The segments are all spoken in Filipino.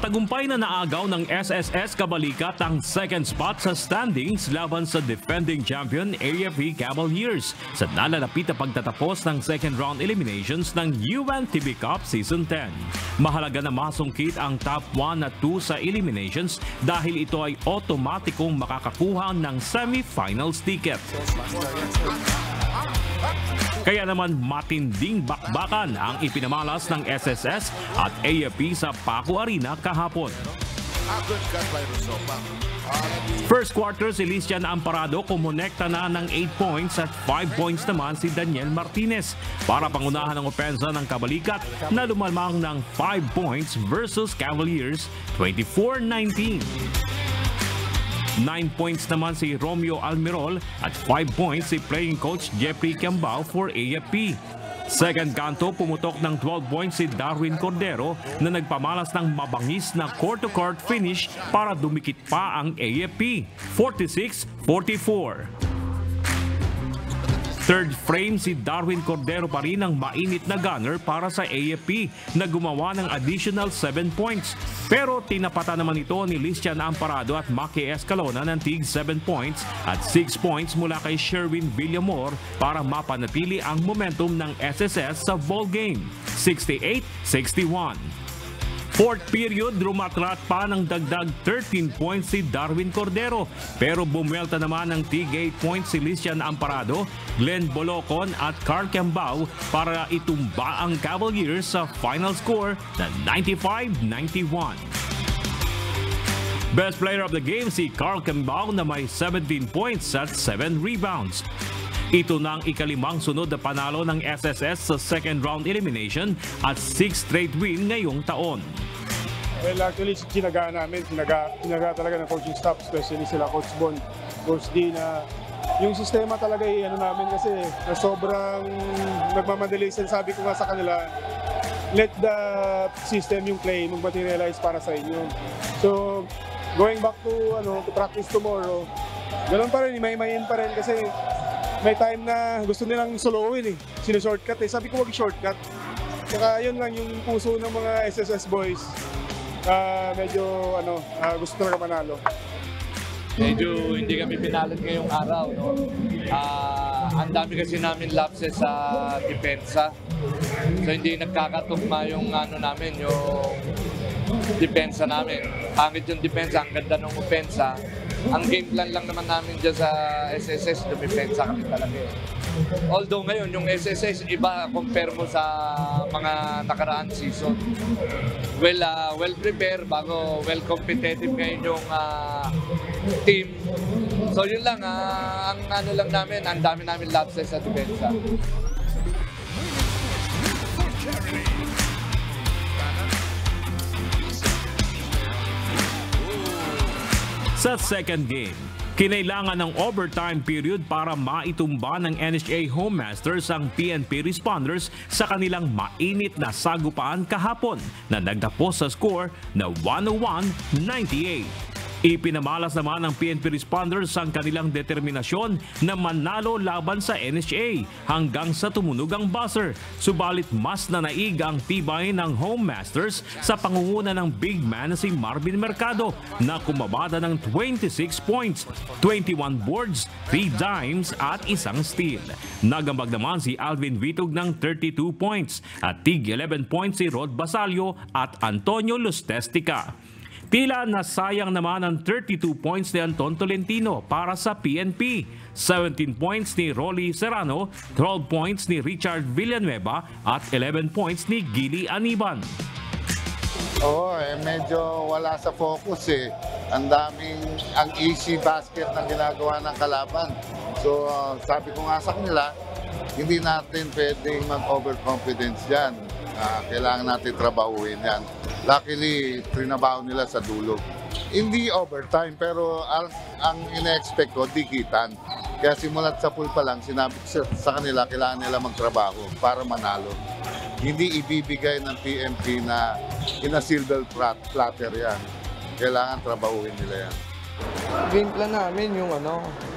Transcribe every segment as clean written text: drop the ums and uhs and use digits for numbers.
Matagumpay na naagaw ng SSS Kabalikat ang second spot sa standings laban sa defending champion AFP Cavaliers sa nalalapit na pagtatapos ng second round eliminations ng UNTV Cup Season 10. Mahalaga na masungkit ang top 1 at 2 sa eliminations dahil ito ay otomatikong makakakuha ng semifinals ticket. Kaya naman matinding bakbakan ang ipinamalas ng SSS at AFP sa Paco Arena kahapon. First quarter si Listian Amparado kumonekta na ng 8 points at 5 points naman si Daniel Martinez para pangunahan ang opensa ng Kabalikat na lumalamang ng 5 points versus Cavaliers 24-19. 9 points naman si Romeo Almirol at 5 points si playing coach Jeffrey Cambao for AFP. Second kanto, pumutok ng 12 points si Darwin Cordero na nagpamalas ng mabangis na court-to-court finish para dumikit pa ang AFP, 46-44. Third frame si Darwin Cordero pa rin ang mainit na gunner para sa AFP na gumawa ng additional 7 points. Pero tinapatan naman ito ni Listian Amparado at Maki Escalona ng tig 7 points at 6 points mula kay Sherwin Villamor para mapanatili ang momentum ng SSS sa ball game, 68-61. Fourth period, rumatrat pa ng dagdag 13 points si Darwin Cordero. Pero bumwelta naman ng tig 8 points si Listian Amparado, Glenn Bolocon at Carl Cambao para itumba ang Cavaliers sa final score na 95-91. Best player of the game si Carl Cambao na may 17 points at 7 rebounds. Ito na ang ikalimang sunod na panalo ng SSS sa second round elimination at 6th straight win ngayong taon. Well, actually, sinaga namin, sinaga talaga ng coaching staff, especially sila Coach Bon, Coach D, na yung sistema talaga namin kasi na sobrang nagmamadali. Sabi ko nga sa kanila, let the system yung play mag-materialize para sa inyo. So, going back to practice tomorrow, ganun pa rin, may-mayin pa rin kasi may time na gusto nilang soloin Sino-shortcut Sabi ko wag shortcut. Saka yun lang yung puso ng mga SSS boys. Medyo gusto talaga manalo. Medyo hindi kami pinalad ngayong araw, no? Ang dami kasi namin lapses sa depensa. So hindi nagkakatugma yung namin, yung depensa namin. Pangit yung depensa, ang ganda ng opensa. Ang game plan lang naman namin dyan sa SSS, dumipensa kami talaga. Although ngayon, yung SSS, iba compare mo sa mga nakaraan season. Well prepared, bago well competitive ngayon yung team. So yun lang, ang lang namin, ang dami namin lapses sa depensa. Sa second game, kinailangan ng overtime period para maitumba ng NHA Home Masters ang PNP Responders sa kanilang mainit na sagupaan kahapon na nagtapos sa score na 101-98. Ipinamalas naman ng PNP Responders ang kanilang determinasyon na manalo laban sa NHA hanggang sa tumunog ang buzzer. Subalit mas nanaig ang tibay ng Home Masters sa pangunguna ng big man na si Marvin Mercado na kumabada ng 26 points, 21 boards, 3 dimes at isang steal. Nagambag naman si Alvin Vitug ng 32 points at tig 11 points si Rod Basalio at Antonio Lustestica. Tila nasayang naman ang 32 points ni Anton Tolentino para sa PNP, 17 points ni Rolly Serrano, 12 points ni Richard Villanueva at 11 points ni Gilly Aniban. Medyo wala sa focus Ang easy basket na ginagawa ng kalaban. So sabi ko nga sa kanila, hindi natin pwedeng mag-overconfidence dyan. Kailangan natin trabahuin yan. Luckily, trinabaho nila sa dulo. Hindi overtime, pero ang ina-expect ko, dikitan. Kaya simulat sa pool pa lang, sinabi sa kanila, kailangan nila magtrabaho para manalo. Hindi ibibigay ng PNP na ina-silver platter yan. Kailangan trabahuin nila yan. Game plan namin yung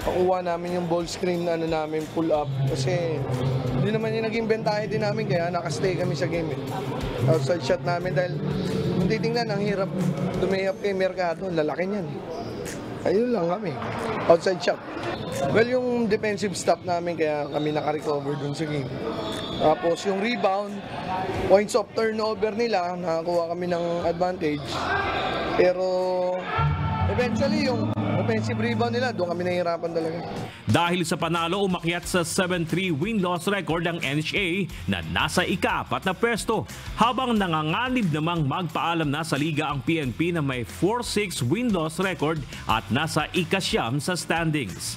pakuha namin yung ball screen na namin pull up kasi hindi naman yung naging bentahe din namin kaya nakastay kami sa game Outside shot namin dahil Kung titingnan, ang hirap lumihap kay Mercado, lalaki niyan. Ayun lang kami, outside shot. Well, yung defensive stop namin, kaya kami nakarecover dun sa game. Tapos yung rebound, points of turnover nila, nakakuha kami ng advantage. Pero eventually, yung offensive rebound nila, doon kami nahihirapan talaga. Dahil sa panalo, umakyat sa 7-3 win-loss record ang NHA na nasa ika-4 na pwesto. Habang nanganganib namang magpaalam na sa liga ang PNP na may 4-6 win-loss record at nasa ika-9 sa standings.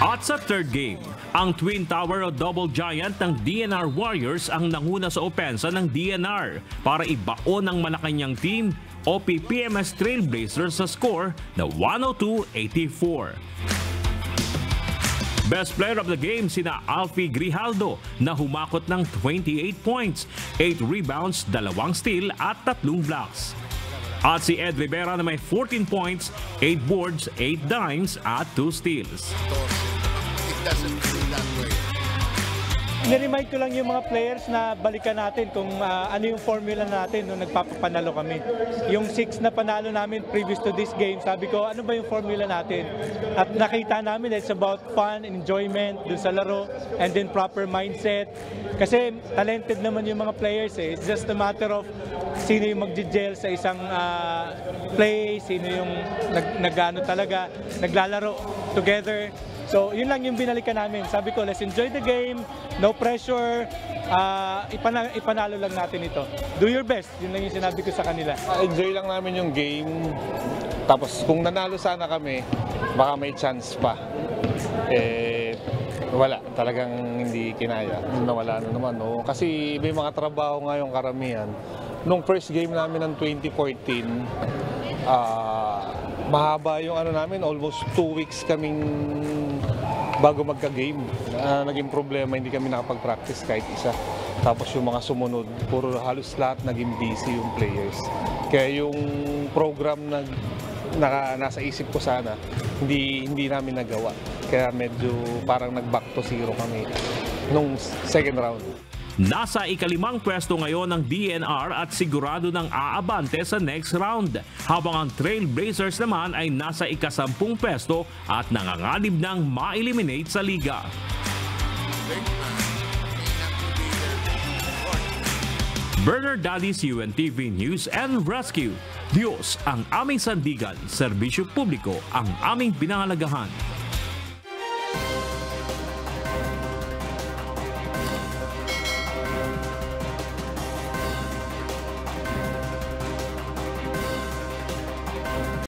At sa third game, ang Twin Tower o Double Giant ng DNR Warriors ang nanguna sa opensa ng DNR para ibaon ng Malacanang team o PPMS Trailblazers sa score na 102-84. Best player of the game sina Alfie Grijaldo na humakot ng 28 points, 8 rebounds, 2 steal at 3 blocks. At si Ed Rivera na may 14 points, 8 boards, 8 dimes at 2 steals. Niremind ko lang yung mga players na balikan natin kung ano yung formula natin nung nagpapapanalo kami. Yung 6 na panalo namin previous to this game, sabi ko, ano ba yung formula natin? At nakita namin it's about fun, enjoyment dun sa laro, and then proper mindset. Kasi talented naman yung mga players eh. It's just a matter of sino yung magje-gel sa isang play, sino yung nagano talaga, naglalaro together. So, yun lang yung binalikan namin. Sabi ko, let's enjoy the game, no pressure, ipanalo lang natin ito. Do your best, yun lang yung sinabi ko sa kanila. Enjoy lang namin yung game, tapos kung nanalo sana kami, baka may chance pa. Wala, talagang hindi kinaya. Nawala na naman, no? Kasi may mga trabaho nga yung karamihan. Nung first game namin ng 2014, mahaba yung ano namin, almost 2 weeks kaming bago magka-game. Naging problema, hindi kami nakapag-practice kahit isa. Tapos yung mga sumunod, puro halos lahat naging busy yung players. Kaya yung program na nasa isip ko sana, hindi namin nagawa. Kaya medyo parang nag-back to zero kami nung second round. Nasa ika-5 pwesto ngayon ng DNR at sigurado ng aabante sa next round. Habang ang Trailblazers naman ay nasa ika-10 pwesto at nanganganib ng ma-eliminate sa liga. Bernard Dadis, UNTV News and Rescue. Diyos ang aming sandigan, serbisyo publiko ang aming pinahalagahan.